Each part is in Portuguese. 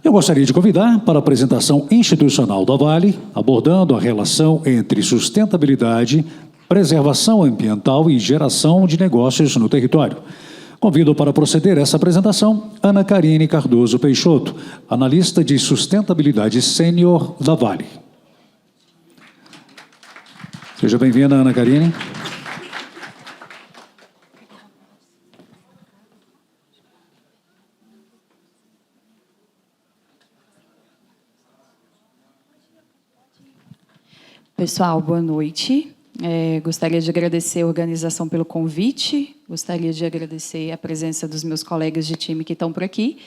Eu gostaria de convidar para a apresentação institucional da Vale, abordando a relação entre sustentabilidade, preservação ambiental e geração de negócios no território. Convido para proceder essa apresentação Ana Karine Cardoso Peixoto, analista de sustentabilidade sênior da Vale. Seja bem-vinda, Ana Karine. Pessoal, boa noite. Gostaria de agradecer a organização pelo convite, gostaria de agradecer a presença dos meus colegas de time que estão por aqui.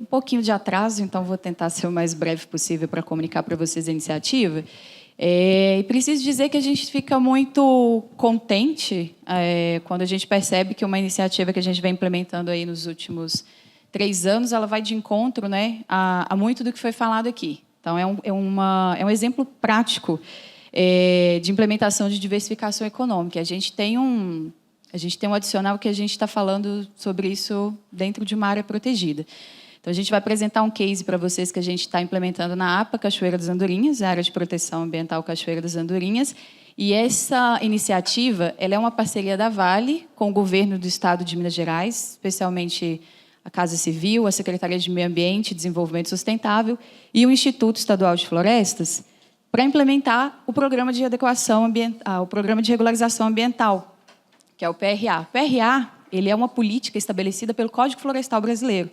Um pouquinho de atraso, então vou tentar ser o mais breve possível para comunicar para vocês a iniciativa. E preciso dizer que a gente fica muito contente quando a gente percebe que uma iniciativa que a gente vem implementando aí nos últimos 3 anos, ela vai de encontro, né, a muito do que foi falado aqui. Então, é um exemplo prático de implementação de diversificação econômica. A gente tem um adicional que a gente está falando sobre isso dentro de uma área protegida. Então, a gente vai apresentar um case para vocês que a gente está implementando na APA Cachoeira das Andorinhas, a área de proteção ambiental Cachoeira das Andorinhas. E essa iniciativa ela é uma parceria da Vale com o governo do Estado de Minas Gerais, especialmente a Casa Civil, a Secretaria de Meio Ambiente e Desenvolvimento Sustentável e o Instituto Estadual de Florestas, para implementar o Programa de Adequação Ambiental, o Programa de Regularização Ambiental, que é o PRA. O PRA ele é uma política estabelecida pelo Código Florestal Brasileiro.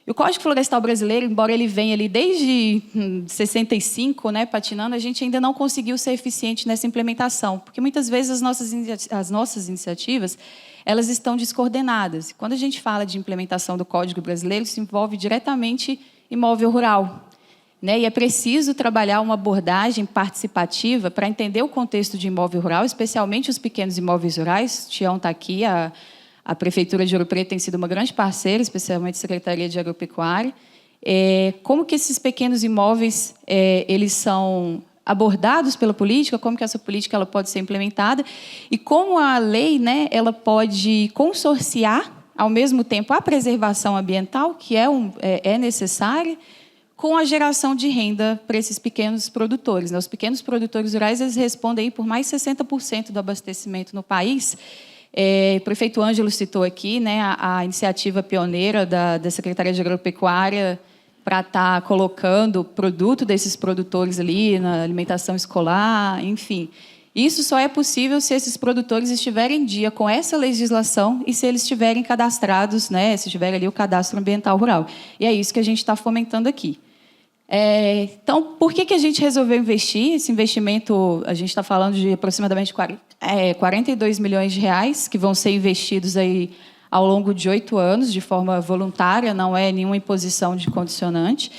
E o Código Florestal Brasileiro, embora ele venha ali desde 65, né, patinando, a gente ainda não conseguiu ser eficiente nessa implementação, porque muitas vezes as nossas iniciativas elas estão descoordenadas. E quando a gente fala de implementação do Código Brasileiro, isso envolve diretamente imóvel rural, né? E é preciso trabalhar uma abordagem participativa para entender o contexto de imóvel rural, especialmente os pequenos imóveis rurais. O Tião está aqui, a Prefeitura de Ouro Preto tem sido uma grande parceira, especialmente a Secretaria de Agropecuária. Como que esses pequenos imóveis eles são abordados pela política, como que essa política ela pode ser implementada e como a lei, né, ela pode consorciar, ao mesmo tempo, a preservação ambiental, que é necessária, com a geração de renda para esses pequenos produtores, né? Os pequenos produtores rurais eles respondem aí por mais 60% do abastecimento no país. O prefeito Ângelo citou aqui, né, a iniciativa pioneira da Secretaria de Agropecuária para estar colocando produto desses produtores ali na alimentação escolar, enfim. Isso só é possível se esses produtores estiverem em dia com essa legislação e se eles estiverem cadastrados, né, se tiver ali o cadastro ambiental rural. E é isso que a gente está fomentando aqui. Então, por que a gente resolveu investir? Esse investimento, a gente está falando de aproximadamente 42 milhões de reais, que vão ser investidos aí ao longo de 8 anos, de forma voluntária, não é nenhuma imposição de condicionante.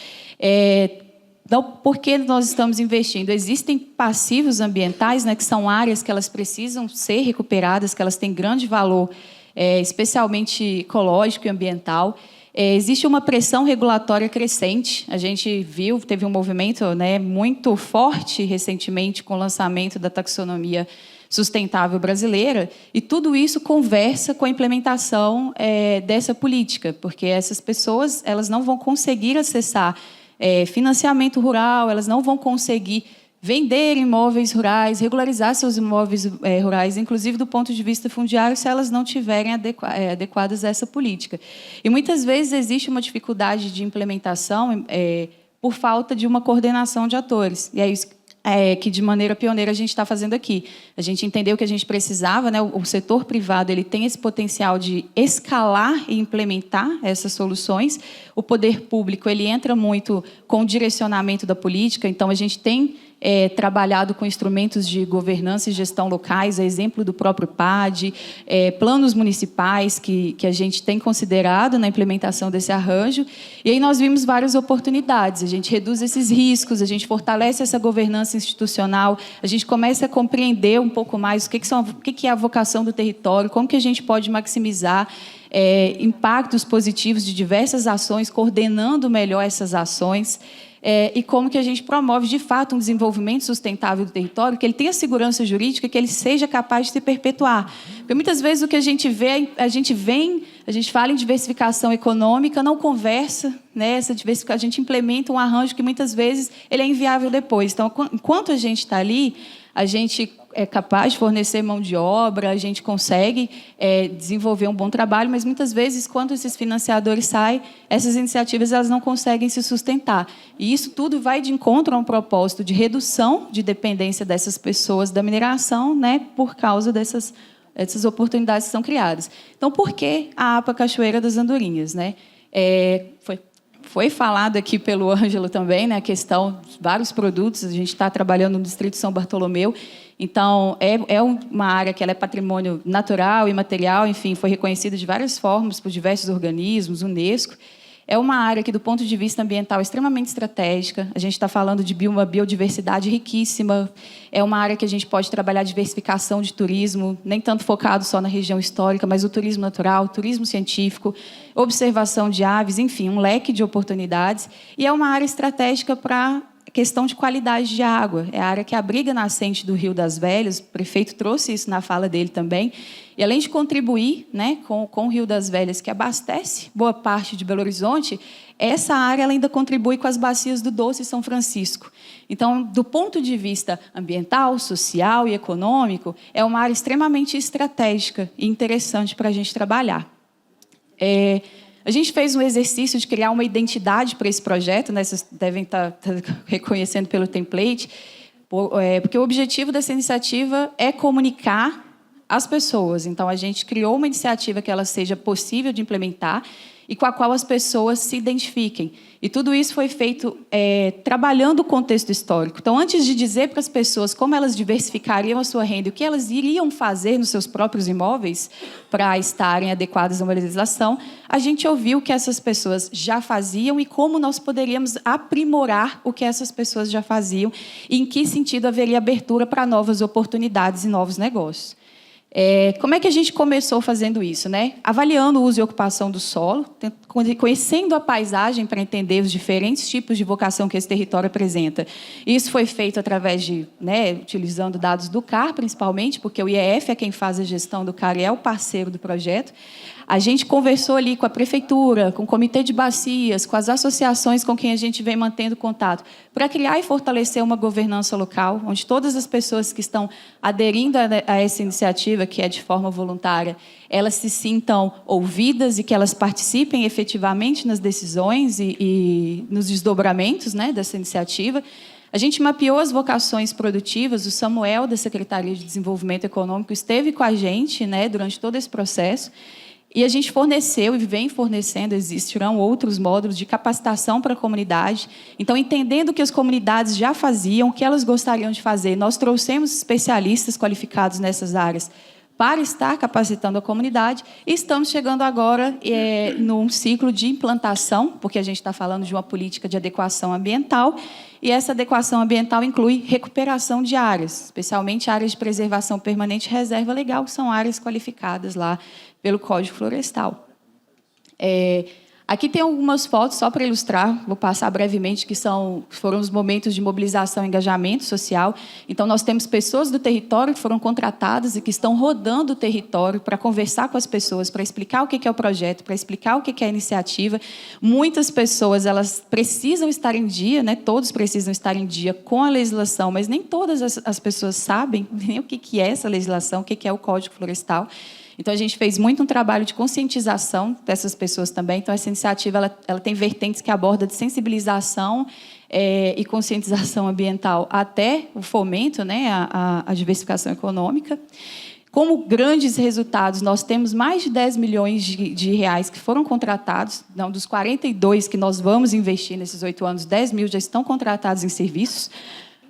Então, por que nós estamos investindo? Existem passivos ambientais, né, que são áreas que elas precisam ser recuperadas, que elas têm grande valor, especialmente ecológico e ambiental. Existe uma pressão regulatória crescente. A gente viu, teve um movimento, né, muito forte recentemente com o lançamento da taxonomia sustentável brasileira, e tudo isso conversa com a implementação dessa política, porque essas pessoas elas não vão conseguir acessar financiamento rural, elas não vão conseguir vender imóveis rurais, regularizar seus imóveis rurais, inclusive do ponto de vista fundiário, se elas não tiverem adequadas a essa política. E muitas vezes existe uma dificuldade de implementação por falta de uma coordenação de atores. E é isso que, de maneira pioneira, a gente está fazendo aqui. A gente entendeu que a gente precisava, né, o setor privado ele tem esse potencial de escalar e implementar essas soluções. O poder público ele entra muito com o direcionamento da política, então a gente tem trabalhado com instrumentos de governança e gestão locais, a exemplo do próprio PAD, planos municipais que a gente tem considerado na implementação desse arranjo. E aí nós vimos várias oportunidades. A gente reduz esses riscos, a gente fortalece essa governança institucional, a gente começa a compreender um pouco mais o que é a vocação do território, como que a gente pode maximizar impactos positivos de diversas ações, coordenando melhor essas ações. E como que a gente promove, de fato, um desenvolvimento sustentável do território, que ele tenha segurança jurídica, que ele seja capaz de se perpetuar. Porque, muitas vezes, o que a gente vê a gente fala em diversificação econômica, não conversa, né? Essa diversificação, a gente implementa um arranjo que muitas vezes ele é inviável depois. Então, enquanto a gente está ali, a gente é capaz de fornecer mão de obra, a gente consegue desenvolver um bom trabalho, mas muitas vezes, quando esses financiadores saem, essas iniciativas elas não conseguem se sustentar. E isso tudo vai de encontro a um propósito de redução de dependência dessas pessoas da mineração, né, por causa dessas oportunidades que são criadas. Então, por que a APA Cachoeira das Andorinhas, né? Foi falado aqui pelo Ângelo também, né, a questão de vários produtos. A gente está trabalhando no Distrito de São Bartolomeu. Então, é uma área que ela é patrimônio natural e material, enfim, foi reconhecida de várias formas por diversos organismos, Unesco. É uma área que, do ponto de vista ambiental, é extremamente estratégica. A gente está falando de uma biodiversidade riquíssima. É uma área que a gente pode trabalhar a diversificação de turismo, nem tanto focado só na região histórica, mas o turismo natural, turismo científico, observação de aves, enfim, um leque de oportunidades. E é uma área estratégica para questão de qualidade de água. É a área que abriga a nascente do Rio das Velhas. O prefeito trouxe isso na fala dele também. E, além de contribuir, né, com o Rio das Velhas, que abastece boa parte de Belo Horizonte, essa área ela ainda contribui com as bacias do Doce e São Francisco. Então, do ponto de vista ambiental, social e econômico, é uma área extremamente estratégica e interessante para a gente trabalhar. A gente fez um exercício de criar uma identidade para esse projeto, né? Vocês devem estar reconhecendo pelo template, porque o objetivo dessa iniciativa é comunicar às pessoas. Então, a gente criou uma iniciativa que ela seja possível de implementar e com a qual as pessoas se identifiquem. E tudo isso foi feito trabalhando o contexto histórico. Então, antes de dizer para as pessoas como elas diversificariam a sua renda e o que elas iriam fazer nos seus próprios imóveis para estarem adequadas a uma legislação, a gente ouviu o que essas pessoas já faziam e como nós poderíamos aprimorar o que essas pessoas já faziam e em que sentido haveria abertura para novas oportunidades e novos negócios. Como é que a gente começou fazendo isso, né? Avaliando o uso e ocupação do solo, conhecendo a paisagem para entender os diferentes tipos de vocação que esse território apresenta. Isso foi feito através de, né, utilizando dados do CAR, principalmente, porque o IEF é quem faz a gestão do CAR e é o parceiro do projeto. A gente conversou ali com a prefeitura, com o comitê de bacias, com as associações com quem a gente vem mantendo contato, para criar e fortalecer uma governança local, onde todas as pessoas que estão aderindo a essa iniciativa, que é de forma voluntária, elas se sintam ouvidas e que elas participem efetivamente nas decisões e nos desdobramentos, né, dessa iniciativa. A gente mapeou as vocações produtivas. O Samuel, da Secretaria de Desenvolvimento Econômico, esteve com a gente, né, durante todo esse processo. E a gente forneceu e vem fornecendo, existirão outros módulos de capacitação para a comunidade. Então, entendendo o que as comunidades já faziam, o que elas gostariam de fazer, nós trouxemos especialistas qualificados nessas áreas para estar capacitando a comunidade. E estamos chegando agora num ciclo de implantação, porque a gente está falando de uma política de adequação ambiental, e essa adequação ambiental inclui recuperação de áreas, especialmente áreas de preservação permanente e reserva legal, que são áreas qualificadas lá pelo Código Florestal. Aqui tem algumas fotos, só para ilustrar, vou passar brevemente, que foram os momentos de mobilização e engajamento social. Então, nós temos pessoas do território que foram contratadas e que estão rodando o território para conversar com as pessoas, para explicar o que é o projeto, para explicar o que é a iniciativa. Muitas pessoas elas precisam estar em dia, né? Todos precisam estar em dia com a legislação, mas nem todas as pessoas sabem nem o que é essa legislação, o que é o Código Florestal. Então, a gente fez muito um trabalho de conscientização dessas pessoas também. Então, essa iniciativa ela tem vertentes que abordam de sensibilização e conscientização ambiental até o fomento, né, a diversificação econômica. Como grandes resultados, nós temos mais de 10 milhões de reais que foram contratados. Não, dos 42 que nós vamos investir nesses 8 anos, 10 mil já estão contratados em serviços.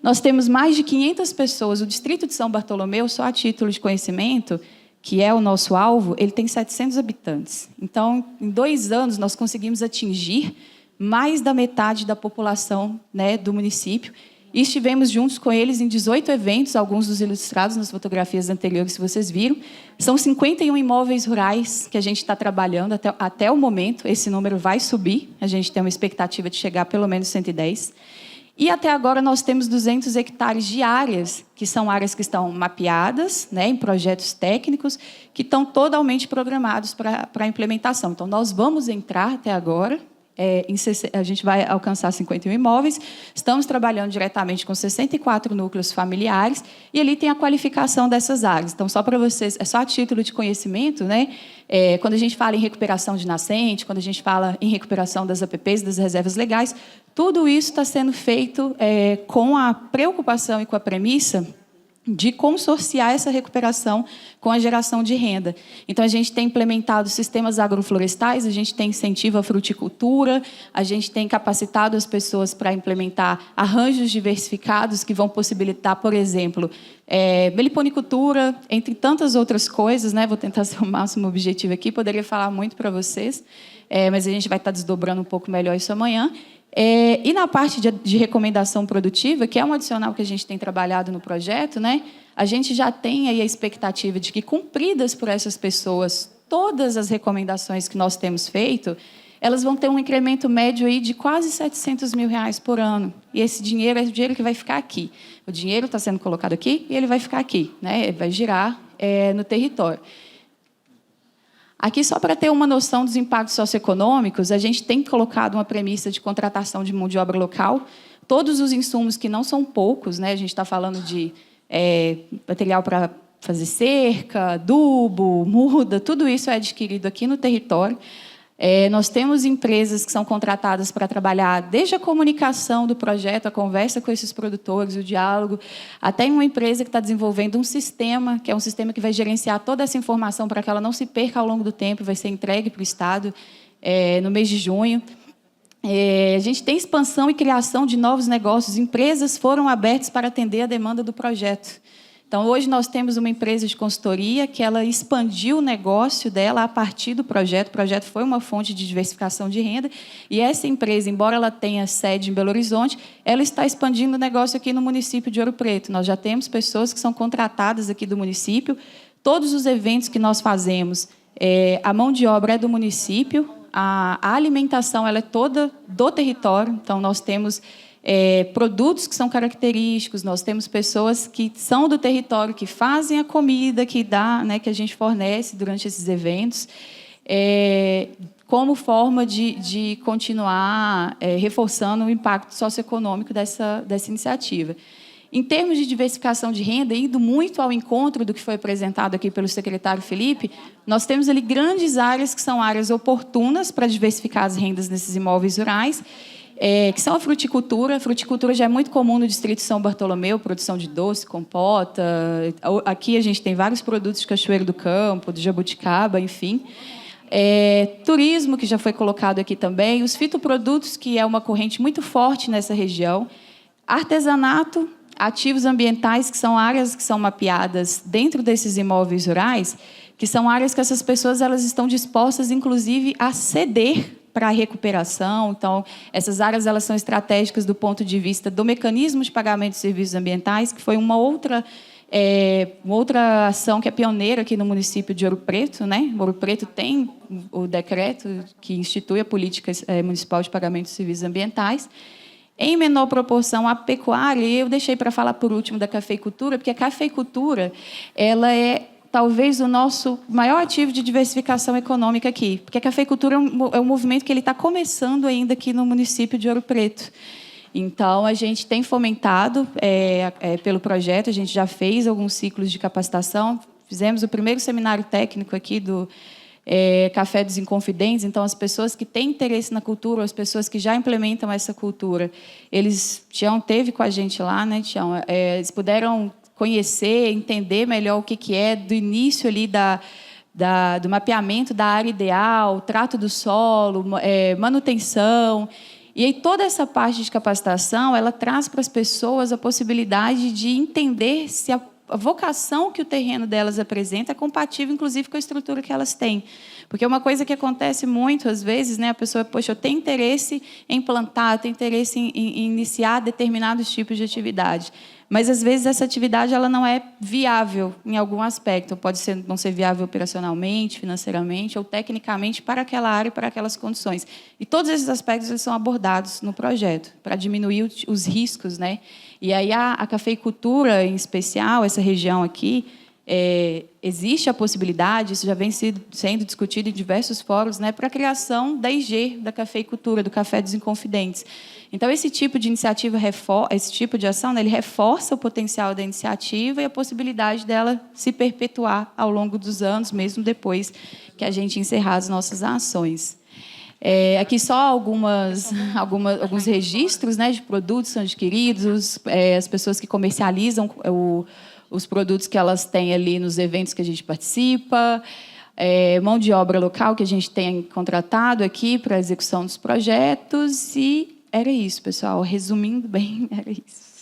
Nós temos mais de 500 pessoas. O Distrito de São Bartolomeu, só a título de conhecimento, que é o nosso alvo, ele tem 700 habitantes. Então, em 2 anos, nós conseguimos atingir mais da metade da população, né, do município. E estivemos juntos com eles em 18 eventos, alguns dos ilustrados nas fotografias anteriores, se vocês viram. São 51 imóveis rurais que a gente está trabalhando até o momento. Esse número vai subir. A gente tem uma expectativa de chegar a pelo menos 110. E até agora nós temos 200 hectares de áreas, que são áreas que estão mapeadas, né, em projetos técnicos, que estão totalmente programados para a implementação. Então, nós vamos entrar até agora, a gente vai alcançar 51 imóveis, estamos trabalhando diretamente com 64 núcleos familiares, e ali tem a qualificação dessas áreas. Então, só para vocês, é só a título de conhecimento, né? Quando a gente fala em recuperação de nascente, quando a gente fala em recuperação das APPs, das reservas legais, tudo isso está sendo feito com a preocupação e com a premissa de consorciar essa recuperação com a geração de renda. Então, a gente tem implementado sistemas agroflorestais, a gente tem incentivo à fruticultura, a gente tem capacitado as pessoas para implementar arranjos diversificados que vão possibilitar, por exemplo, meliponicultura, entre tantas outras coisas, né? Vou tentar ser o máximo objetivo aqui, poderia falar muito para vocês, mas a gente vai estar desdobrando um pouco melhor isso amanhã. E na parte de recomendação produtiva, que é um adicional que a gente tem trabalhado no projeto, né, a gente já tem aí a expectativa de que, cumpridas por essas pessoas, todas as recomendações que nós temos feito, elas vão ter um incremento médio aí de quase R$700 mil por ano. E esse dinheiro é o dinheiro que vai ficar aqui. O dinheiro está sendo colocado aqui e ele vai ficar aqui, né, vai girar no território. Aqui, só para ter uma noção dos impactos socioeconômicos, a gente tem colocado uma premissa de contratação de mão de obra local. Todos os insumos, que não são poucos, né? A gente está falando de material para fazer cerca, adubo, muda, tudo isso é adquirido aqui no território. Nós temos empresas que são contratadas para trabalhar desde a comunicação do projeto, a conversa com esses produtores, o diálogo, até uma empresa que está desenvolvendo um sistema, que é um sistema que vai gerenciar toda essa informação para que ela não se perca ao longo do tempo, vai ser entregue para o Estado no mês de junho. A gente tem expansão e criação de novos negócios, empresas foram abertas para atender a demanda do projeto. Então, hoje nós temos uma empresa de consultoria que ela expandiu o negócio dela a partir do projeto. O projeto foi uma fonte de diversificação de renda. E essa empresa, embora ela tenha sede em Belo Horizonte, ela está expandindo o negócio aqui no município de Ouro Preto. Nós já temos pessoas que são contratadas aqui do município. Todos os eventos que nós fazemos, a mão de obra é do município, a alimentação ela é toda do território. Então, nós temos produtos que são característicos, nós temos pessoas que são do território, que fazem a comida que dá, né, que a gente fornece durante esses eventos, como forma de continuar reforçando o impacto socioeconômico dessa iniciativa. Em termos de diversificação de renda, indo muito ao encontro do que foi apresentado aqui pelo secretário Felipe, nós temos ali grandes áreas que são áreas oportunas para diversificar as rendas nesses imóveis rurais, que são a fruticultura. A fruticultura já é muito comum no distrito de São Bartolomeu, produção de doce, compota. Aqui a gente tem vários produtos de Cachoeiro do Campo, de jabuticaba, enfim. Turismo, que já foi colocado aqui também. Os fitoprodutos, que é uma corrente muito forte nessa região. Artesanato, ativos ambientais, que são áreas que são mapeadas dentro desses imóveis rurais, que são áreas que essas pessoas elas estão dispostas, inclusive, a ceder para a recuperação. Então, essas áreas elas são estratégicas do ponto de vista do mecanismo de pagamento de serviços ambientais, que foi uma outra ação que é pioneira aqui no município de Ouro Preto, né? Ouro Preto tem o decreto que institui a política municipal de pagamento de serviços ambientais. Em menor proporção, a pecuária, e eu deixei para falar por último da cafeicultura, porque a cafeicultura ela é talvez o nosso maior ativo de diversificação econômica aqui, porque a cafeicultura é um movimento que ele está começando ainda aqui no município de Ouro Preto. Então, a gente tem fomentado pelo projeto, a gente já fez alguns ciclos de capacitação, fizemos o primeiro seminário técnico aqui do Café dos Inconfidentes. Então, as pessoas que têm interesse na cultura, as pessoas que já implementam essa cultura, Tião teve com a gente lá, né, Tião? Eles puderam conhecer, entender melhor o que é do início ali do mapeamento da área ideal, trato do solo, manutenção. E aí toda essa parte de capacitação, ela traz para as pessoas a possibilidade de entender se a vocação que o terreno delas apresenta é compatível, inclusive, com a estrutura que elas têm. Porque é uma coisa que acontece muito, às vezes, né? A pessoa, poxa, eu tenho interesse em plantar, eu tenho interesse em iniciar determinados tipos de atividade. mas às vezes essa atividade ela não é viável em algum aspecto, não ser viável operacionalmente, financeiramente ou tecnicamente para aquela área e para aquelas condições. E todos esses aspectos eles são abordados no projeto para diminuir os riscos, né? E aí a cafeicultura, em especial, essa região aqui, existe a possibilidade, isso já vem sendo discutido em diversos fóruns, né, para a criação da IG, da cafeicultura, do café dos Inconfidentes. Então, esse tipo de iniciativa, esse tipo de ação, né, ele reforça o potencial da iniciativa e a possibilidade dela se perpetuar ao longo dos anos, mesmo depois que a gente encerrar as nossas ações. Aqui só alguns registros, né, de produtos que são adquiridos, as pessoas que comercializam os produtos que elas têm ali nos eventos que a gente participa, mão de obra local que a gente tem contratado aqui para a execução dos projetos. E era isso, pessoal. Resumindo bem, era isso.